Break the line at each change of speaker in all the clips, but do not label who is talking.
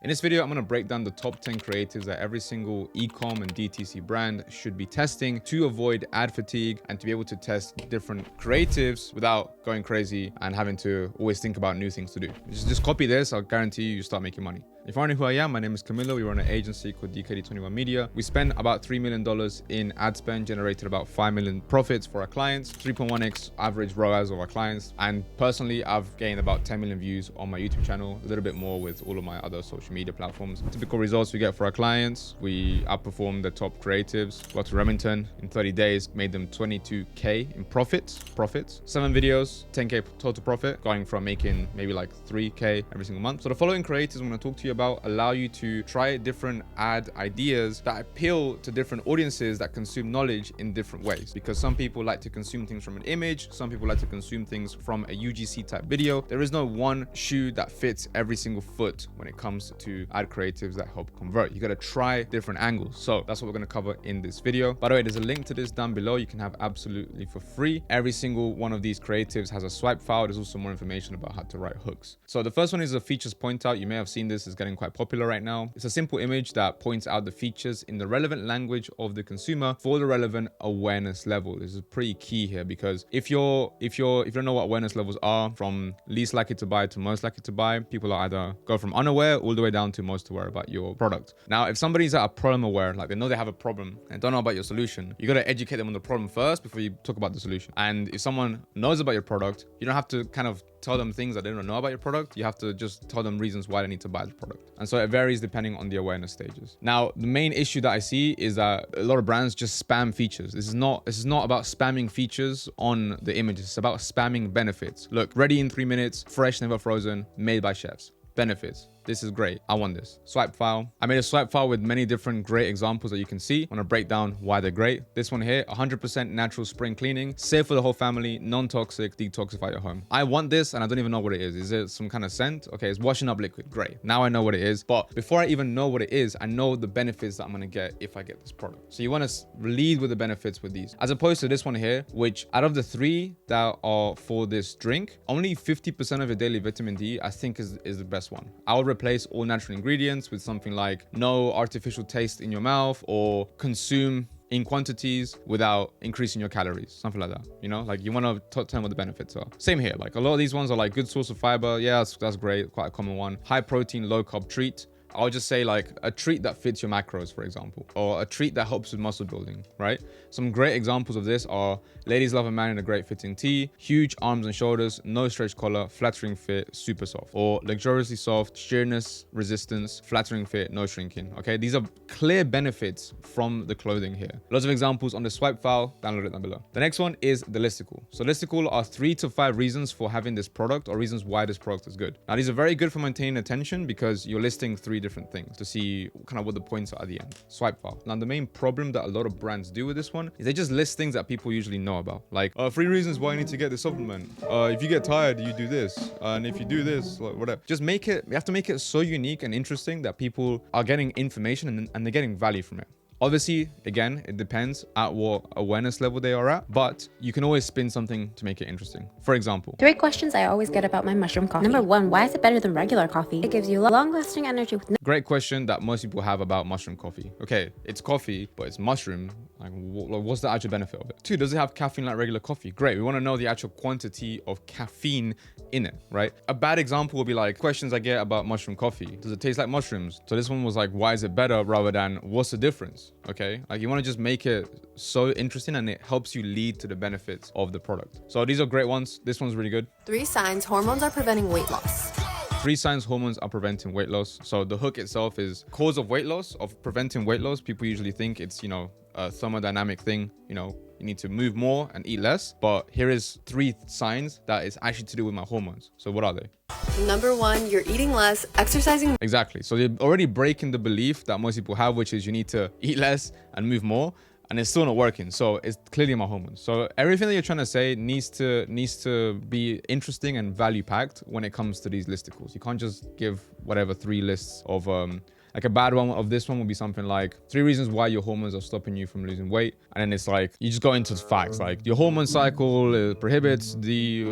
In this video, I'm going to break down the top 10 creatives that every single e-com and DTC brand should be testing to avoid ad fatigue and to be able to test different creatives without going crazy and having to always think about new things to do. Just copy this. I'll guarantee you start making money. If you wondering who I am, my name is Camilo. We run an agency called DKD21 Media. We spend about $3 million in ad spend, generated about 5 million profits for our clients, 3.1x average ROAS of our clients. And personally, I've gained about 10 million views on my YouTube channel, a little bit more with all of my other social media platforms. Typical results we get for our clients: we outperformed the top creatives. Got to Remington in 30 days, made them 22K in profits. 7 videos, 10K total profit, going from making maybe like 3K every single month. So the following creatives I'm going to talk to you about allow you to try different ad ideas that appeal to different audiences that consume knowledge in different ways, because some people like to consume things from an image, some people like to consume things from a UGC type video. There is no one shoe that fits every single foot when it comes to ad creatives that help convert. You got to try different angles. So that's what we're going to cover in this video. By the way, there's a link to this down below. You can have absolutely for free. Every single one of these creatives has a swipe file. There's also more information about how to write hooks. So the first one is a features point out. You may have seen this, is getting quite popular right now. It's a simple image that points out the features in the relevant language of the consumer for the relevant awareness level. This is pretty key here, because if you don't know what awareness levels are, from least likely to buy to most likely to buy, people are either go from unaware all the way down to most aware about your product. Now, if somebody's at a problem aware, like they know they have a problem and don't know about your solution, you got to educate them on the problem first before you talk about the solution. And if someone knows about your product, you don't have to kind of tell them things that they don't know about your product. You have to just tell them reasons why they need to buy the product. And so it varies depending on the awareness stages. Now, the main issue that I see is that a lot of brands just spam features. This is not about spamming features on the images. It's about spamming benefits. Look, ready in 3 minutes, fresh, never frozen, made by chefs. Benefits. This is great. I want this. Swipe file. I made a swipe file with many different great examples that you can see. I'm gonna break down why they're great. This one here, 100% natural spring cleaning, safe for the whole family, non-toxic, detoxify your home. I want this and I don't even know what it is. Is it some kind of scent? Okay, it's washing up liquid. Great. Now I know what it is. But before I even know what it is, I know the benefits that I'm gonna get if I get this product. So you wanna lead with the benefits with these, as opposed to this one here, which out of the 3 that are for this drink, only 50% of your daily vitamin D, I think is the best one. I would replace all natural ingredients with something like no artificial taste in your mouth, or consume in quantities without increasing your calories, something like that. You know, like you want to tell them what the benefits are. Same here, like a lot of these ones are like good source of fiber. Yeah, that's great, quite a common one. High protein, low carb treat. I'll just say like a treat that fits your macros, for example, or a treat that helps with muscle building, right? Some great examples of this are ladies love a man in a great fitting tee, huge arms and shoulders, no stretch collar, flattering fit, super soft, or luxuriously soft, sheerness, resistance, flattering fit, no shrinking. Okay, these are clear benefits from the clothing here. Lots of examples on the swipe file, download it down below. The next one is the Listicle. So Listicle are 3 to 5 reasons for having this product, or reasons why this product is good. Now, these are very good for maintaining attention, because you're listing 3 different things to see kind of what the points are at the end. Swipe file. Now, the main problem that a lot of brands do with this one is they just list things that people usually know about, like 3 reasons why you need to get this supplement. If you get tired, you do this, and if you do this, like whatever. Just make it. You have to make it so unique and interesting that people are getting information and they're getting value from it. Obviously, again, it depends at what awareness level they are at, but you can always spin something to make it interesting. For example,
3 questions I always get about my mushroom coffee. Number 1, why is it better than regular coffee? It gives you long-lasting energy with
great question that most people have about mushroom coffee. Okay, it's coffee, but it's mushroom. Like, what's the actual benefit of it? 2, does it have caffeine like regular coffee? Great. We want to know the actual quantity of caffeine in it, right? A bad example will be like questions I get about mushroom coffee. Does it taste like mushrooms? So this one was like, why is it better, rather than what's the difference? Okay, like you want to just make it so interesting, and it helps you lead to the benefits of the product. So these are great ones. This one's really good.
3 signs hormones are preventing weight loss.
3 signs hormones are preventing weight loss. So the hook itself is cause of weight loss, of preventing weight loss. People usually think it's, you know, a thermodynamic thing, you know, you need to move more and eat less. But here is 3 signs that is actually to do with my hormones. So what are they?
Number 1, you're eating less, exercising.
Exactly. So you're already breaking the belief that most people have, which is you need to eat less and move more. And it's still not working. So it's clearly my hormones. So everything that you're trying to say needs to be interesting and value packed when it comes to these listicles. You can't just give whatever 3 lists of Like a bad one of this one would be something like 3 reasons why your hormones are stopping you from losing weight. And then it's like, you just go into the facts, like your hormone cycle prohibits the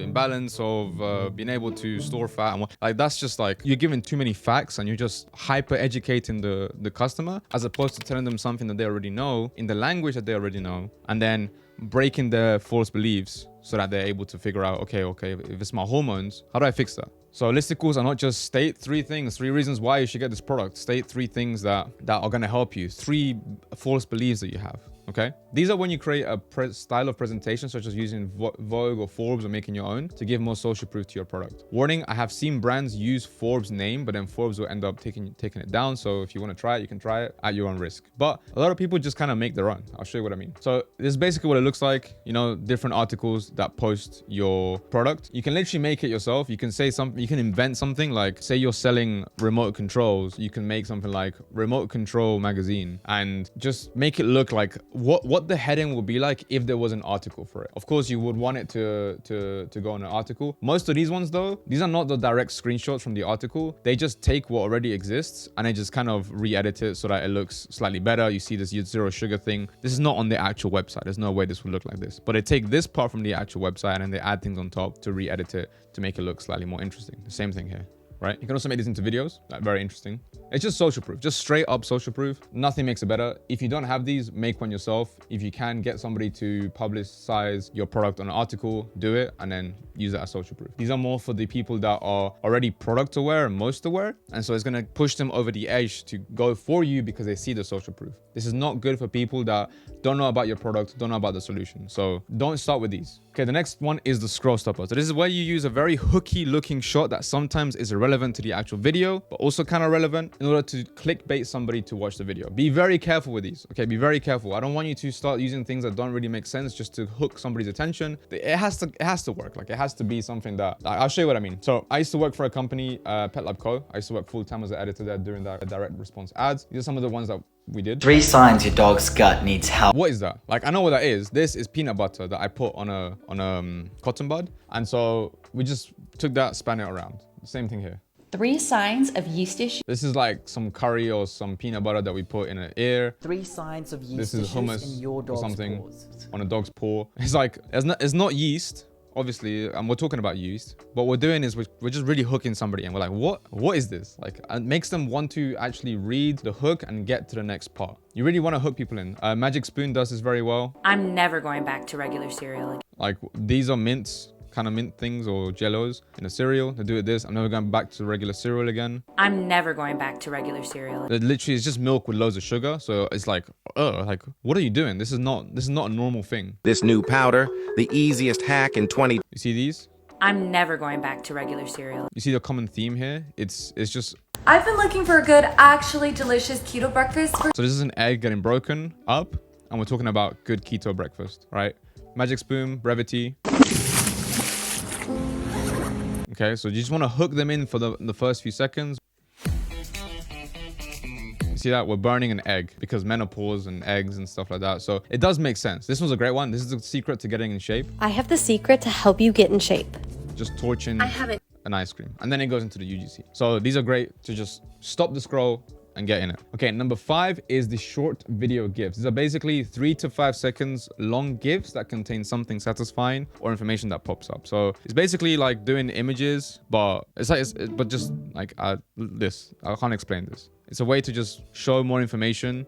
imbalance of being able to store fat. And like, that's just like, you're giving too many facts and you're just hyper educating the customer, as opposed to telling them something that they already know in the language that they already know, and then breaking their false beliefs so that they're able to figure out, okay, if it's my hormones, how do I fix that? So listicles are not just state 3 things, 3 reasons why you should get this product. State 3 things that are going to help you, 3 false beliefs that you have. Okay, these are when you create a style of presentation, such as using Vogue or Forbes or making your own to give more social proof to your product. Warning, I have seen brands use Forbes name, but then Forbes will end up taking it down. So if you want to try it, you can try it at your own risk. But a lot of people just kind of make their own. I'll show you what I mean. So this is basically what it looks like. You know, different articles that post your product. You can literally make it yourself. You can say something, you can invent something like, say you're selling remote controls. You can make something like remote control magazine and just make it look like what the heading would be like if there was an article for it. Of course, you would want it to go on an article. Most of these ones though, these are not the direct screenshots from the article. They just take what already exists and they just kind of re-edit it so that it looks slightly better. You see this zero sugar thing. This is not on the actual website. There's no way this would look like this. But they take this part from the actual website and then they add things on top to re-edit it to make it look slightly more interesting. The same thing here. Right? You can also make this into videos. Like, very interesting. It's just social proof, just straight up social proof. Nothing makes it better. If you don't have these, make one yourself. If you can get somebody to publicize your product on an article, do it and then use it as social proof. These are more for the people that are already product aware and most aware. And so it's going to push them over the edge to go for you because they see the social proof. This is not good for people that don't know about your product, don't know about the solution. So don't start with these. Okay, the next one is the scroll stopper. So this is where you use a very hooky looking shot that sometimes is irrelevant to the actual video, but also kind of relevant in order to clickbait somebody to watch the video. Be very careful with these, okay? Be very careful. I don't want you to start using things that don't really make sense just to hook somebody's attention. It has to work. Like, it has to be something that, I'll show you what I mean. So I used to work for a company, Pet Lab Co. I used to work full-time as an editor there doing that direct response ads. These are some of the ones that we did.
3 signs your dog's gut needs help.
What is that? Like, I know what that is. This is peanut butter that I put on a cotton bud. And so we just took that, span it around. Same thing here.
3 signs of yeast issues.
This is like some curry or some peanut butter that we put in an ear.
3 signs of yeast
this is hummus
in your dog's
or something
paws.
On a dog's paw. It's like, it's not yeast, obviously, and we're talking about yeast. What we're doing is we're just really hooking somebody and we're like, what is this? Like, it makes them want to actually read the hook and get to the next part. You really want to hook people in. Magic Spoon does this very well.
I'm never going back to regular cereal again.
Like, these are mints. Kind of mint things or jellos in a cereal. They do it this. I'm never going back to regular cereal again.
I'm never going back to regular cereal.
It literally is just milk with loads of sugar. So it's like, like, what are you doing? This is not a normal thing.
This new powder, the easiest hack in 20.
You see these?
I'm never going back to regular cereal.
You see the common theme here? It's just.
I've been looking for a good, actually delicious keto breakfast.
So this is an egg getting broken up, and we're talking about good keto breakfast, right? Magic Spoon, brevity. Okay, so you just want to hook them in for the first few seconds. You see that? We're burning an egg because menopause and eggs and stuff like that. So it does make sense. This one's a great one. This is the secret to getting in shape.
I have the secret to help you get in shape.
Just torching an ice cream. And then it goes into the UGC. So these are great to just stop the scroll and get in it. Okay, number 5 is the short video GIFs. These are basically 3 to 5 seconds long GIFs that contain something satisfying or information that pops up. So it's basically like doing images, but it's like, but just like this. I can't explain this. It's a way to just show more information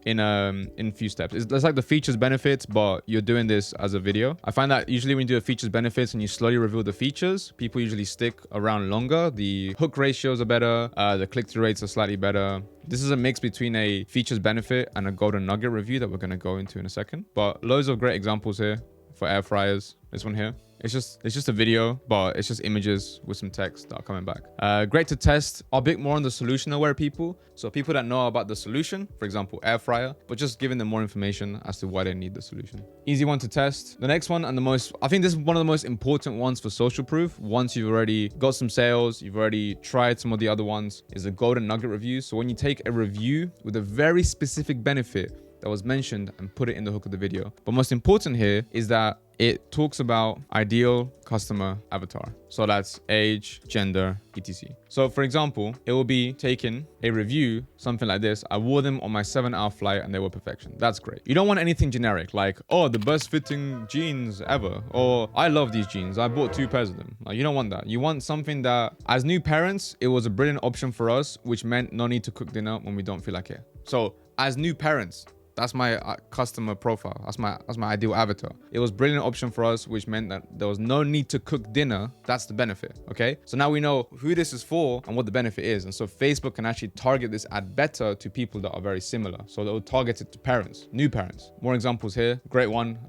in few steps. It's like the features benefits, but you're doing this as a video. I find that usually when you do a features benefits and you slowly reveal the features, people usually stick around longer. The hook ratios are better. The click-through rates are slightly better. This is a mix between a features benefit and a golden nugget review that we're going to go into in a second. But loads of great examples here for air fryers. This one here. It's just a video, but it's just images with some text that are coming back. Great to test. A bit more on the solution aware people. So people that know about the solution, for example, air fryer, but just giving them more information as to why they need the solution. Easy one to test. The next one and I think this is one of the most important ones for social proof. Once you've already got some sales, you've already tried some of the other ones, is a golden nugget review. So when you take a review with a very specific benefit that was mentioned and put it in the hook of the video. But most important here is that it talks about ideal customer avatar. So that's age, gender, etc. So for example, it will be taking a review, something like this. I wore them on my 7-hour flight and they were perfection. That's great. You don't want anything generic like, oh, the best fitting jeans ever, or I love these jeans, I bought 2 pairs of them. Like, you don't want that. You want something that, as new parents, it was a brilliant option for us, which meant no need to cook dinner when we don't feel like it. So as new parents, that's my customer profile. That's my ideal avatar. It was a brilliant option for us, which meant that there was no need to cook dinner. That's the benefit, okay? So now we know who this is for and what the benefit is. And so Facebook can actually target this ad better to people that are very similar. So they'll target it to parents, new parents. More examples here. Great one.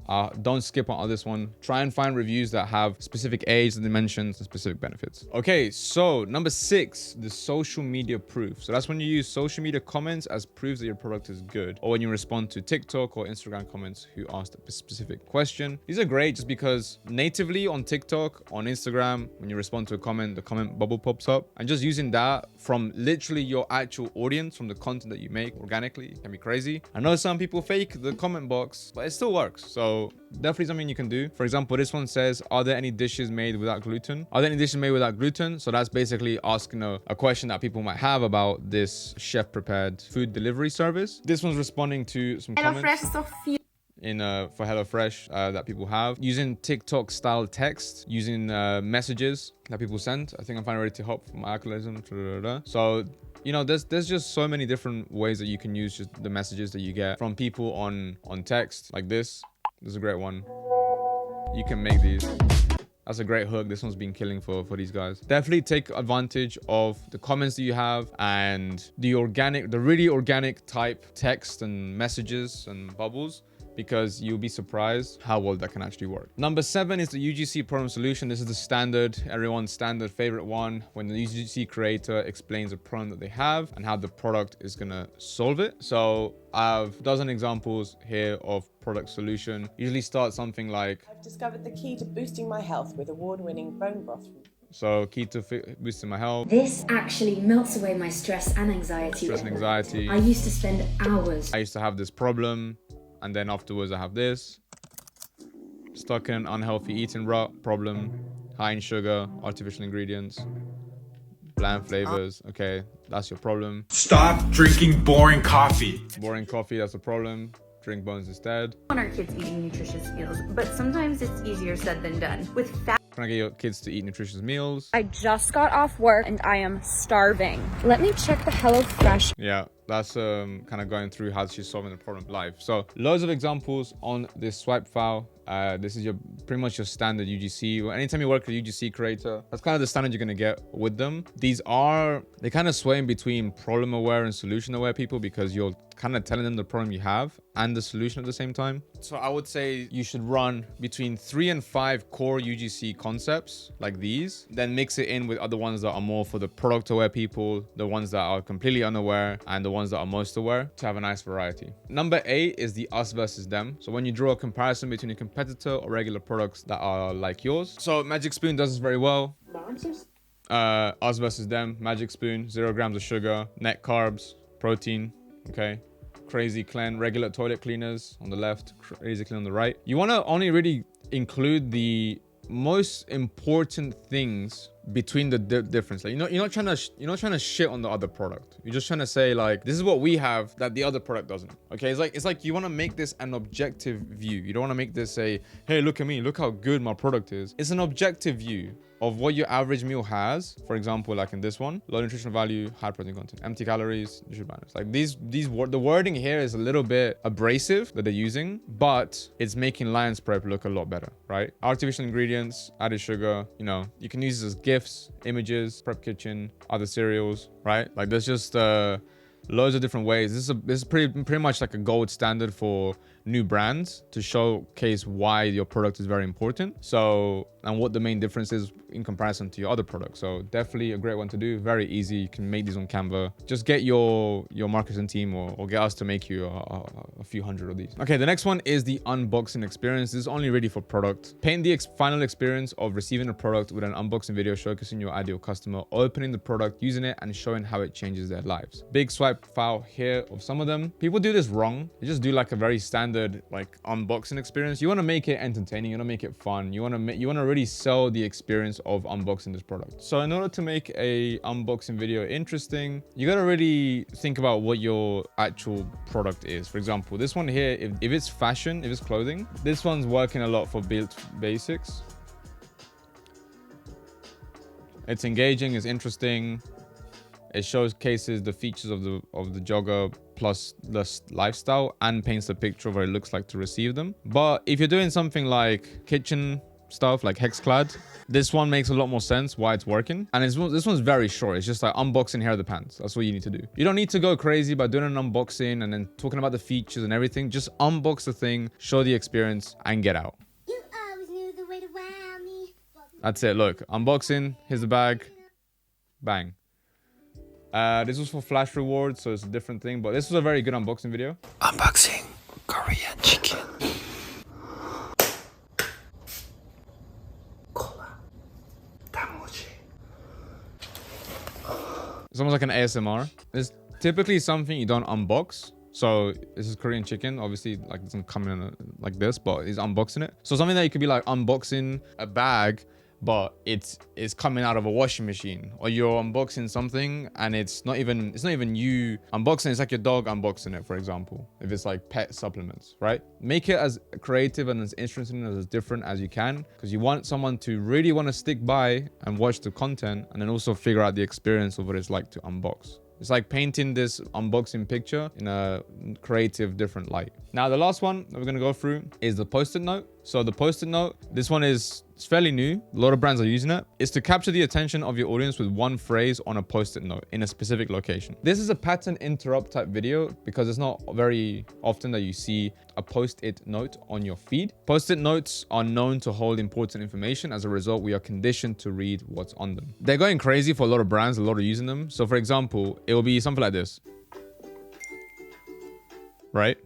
Don't skip on this one. Try and find reviews that have specific age and dimensions and specific benefits. Okay, so number 6, the social media proof. So that's when you use social media comments as proofs that your product is good, or when you respond to TikTok or Instagram comments who asked a specific question. These are great just because natively on TikTok, on Instagram, when you respond to a comment, the comment bubble pops up, and just using that from literally your actual audience, from the content that you make organically, can be crazy. I know some people fake the comment box, but it still works. So definitely something you can do. For example, this one says, are there any dishes made without gluten? Are there any dishes made without gluten? So that's basically asking a question that people might have about this chef prepared food delivery service. This one's responding to some comments in for HelloFresh that people have, using TikTok style text, using messages that people send. I think I'm finally ready to hop from alcoholism. So you know, there's just so many different ways that you can use just the messages that you get from people on text, like this. This is a great one. You can make these. That's a great hook. This one's been killing for these guys. Definitely take advantage of the comments that you have and the really organic type text and messages and bubbles, because you'll be surprised how well that can actually work. Number 7 is the UGC Problem Solution. This is the standard, everyone's standard favorite one, when the UGC creator explains a problem that they have and how the product is gonna solve it. So I've a dozen examples here of product solution. Usually start something like,
I've discovered the key to boosting my health with award-winning bone broth.
So key to boosting my health.
This actually melts away my stress and anxiety. I used to spend hours.
I used to have this problem, and then afterwards I have this. Stuck in an unhealthy eating rut problem, high in sugar, artificial ingredients, bland flavors. Okay, that's your problem.
Stop drinking boring coffee.
Boring coffee, that's a problem. Drink bones instead.
I want our kids eating nutritious meals, but sometimes it's easier said than done. With fat.
Trying to get your kids to eat nutritious meals.
I just got off work and I am starving. Let me check the HelloFresh.
Yeah, that's kind of going through how she's solving the problem live. So loads of examples on this swipe file. This is pretty much your standard UGC. Well, anytime you work with a UGC creator, that's kind of the standard you're gonna get with them. They kind of sway in between problem aware and solution aware people, because you're kind of telling them the problem you have and the solution at the same time. So I would say you should run between 3 and 5 core UGC concepts like these, then mix it in with other ones that are more for the product aware people, the ones that are completely unaware, and the ones that are most aware, to have a nice variety. Number 8 is the us versus them. So when you draw a comparison between a competitor or regular products that are like yours. So Magic Spoon does this very well. Us versus them, Magic Spoon, 0 grams of sugar, net carbs, protein, okay? Crazy Clean, regular toilet cleaners on the left, Crazy Clean on the right. You want to only really include the most important things between the difference. Like, you're not trying to shit on the other product. You're just trying to say, like, this is what we have that the other product doesn't. Okay, it's like you want to make this an objective view. You don't want to make this say, hey, look at me, look how good my product is. It's an objective view of what your average meal has. For example, like in this one, low nutritional value, high protein content, empty calories, nutrition balance. Like the wording here is a little bit abrasive that they're using, but it's making Lion's Prep look a lot better, right? Artificial ingredients, added sugar, you know, you can use this as GIFs, images, prep kitchen, other cereals, right? Like there's just loads of different ways. This is pretty much like a gold standard for new brands to showcase why your product is very important. So, and what the main difference is in comparison to your other products. So definitely a great one to do. Very easy. You can make these on Canva. Just get your marketing team or get us to make you a few hundred of these. Okay, the next one is the unboxing experience. This is only ready for product. Paint the final experience of receiving a product with an unboxing video showcasing your ideal customer, opening the product, using it, and showing how it changes their lives. Big swipe file here of some of them. People do this wrong. They just do like a very standard standard like unboxing experience. You want to make it entertaining. You want to make it fun. You want to really sell the experience of unboxing this product. So in order to make a unboxing video interesting, you got to really think about what your actual product is. For example, this one here, if it's fashion, if it's clothing, this one's working a lot for built basics. It's engaging, it's interesting. It showcases the features of the jogger plus the lifestyle and paints a picture of what it looks like to receive them. But if you're doing something like kitchen stuff, like Hexclad, this one makes a lot more sense why it's working. And this one's very short. It's just like unboxing here are the pants. That's what you need to do. You don't need to go crazy by doing an unboxing and then talking about the features and everything. Just unbox the thing, show the experience, and get out. You always knew the way to wow me. That's it. Look, unboxing. Here's the bag. Bang. This was for Flash rewards, so it's a different thing. But this was a very good unboxing video.
Unboxing Korean chicken.
It's almost like an ASMR. It's typically something you don't unbox. So this is Korean chicken. Obviously, like it doesn't come in like this, but he's unboxing it. So something that you could be like unboxing a bag, but it's coming out of a washing machine, or you're unboxing something and it's not even you unboxing. It's like your dog unboxing it, for example, if it's like pet supplements, right? Make it as creative and as interesting and as different as you can, because you want someone to really want to stick by and watch the content, and then also figure out the experience of what it's like to unbox. It's like painting this unboxing picture in a creative, different light. Now, the last one that we're going to go through is the post-it note. So the post-it note, this one it's fairly new. A lot of brands are using it. It's to capture the attention of your audience with one phrase on a post-it note in a specific location. This is a pattern interrupt type video because it's not very often that you see a post-it note on your feed. Post-it notes are known to hold important information. As a result, we are conditioned to read what's on them. They're going crazy for a lot of brands. A lot are using them. So for example, it will be something like this, right?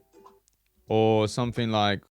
Or something like,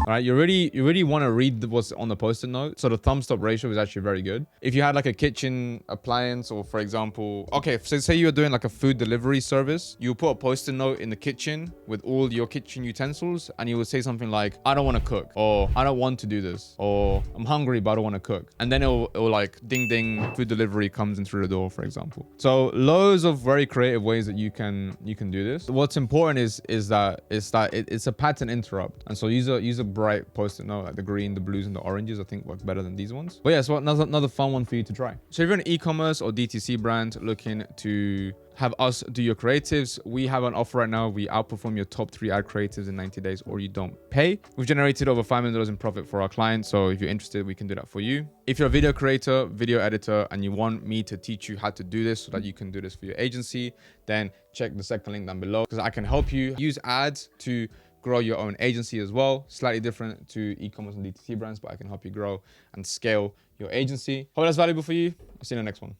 all right, you really want to read what's on the post-it note. So the thumbs up ratio is actually very good. If you had like a kitchen appliance, or for example, okay, so say you're doing like a food delivery service, you put a post-it note in the kitchen with all your kitchen utensils, and you would say something like, I don't want to cook, or I don't want to do this, or I'm hungry but I don't want to cook. And then it'll like ding ding, food delivery comes in through the door, for example. So loads of very creative ways that you can do this. What's important is that it's a pattern interrupt, and so use a bright post-it note, like the green, the blues, and the oranges. I think work better than these ones. But yeah, so another fun one for you to try. So if you're an e-commerce or DTC brand looking to have us do your creatives, we have an offer right now. We outperform your top 3 ad creatives in 90 days, or you don't pay. We've generated over $5 million in profit for our clients. So if you're interested, we can do that for you. If you're a video creator, video editor, and you want me to teach you how to do this so that you can do this for your agency, then check the second link down below, because I can help you use ads to grow your own agency as well. Slightly different to e-commerce and DTC brands, but I can help you grow and scale your agency. Hope that's valuable for you. I'll see you in the next one.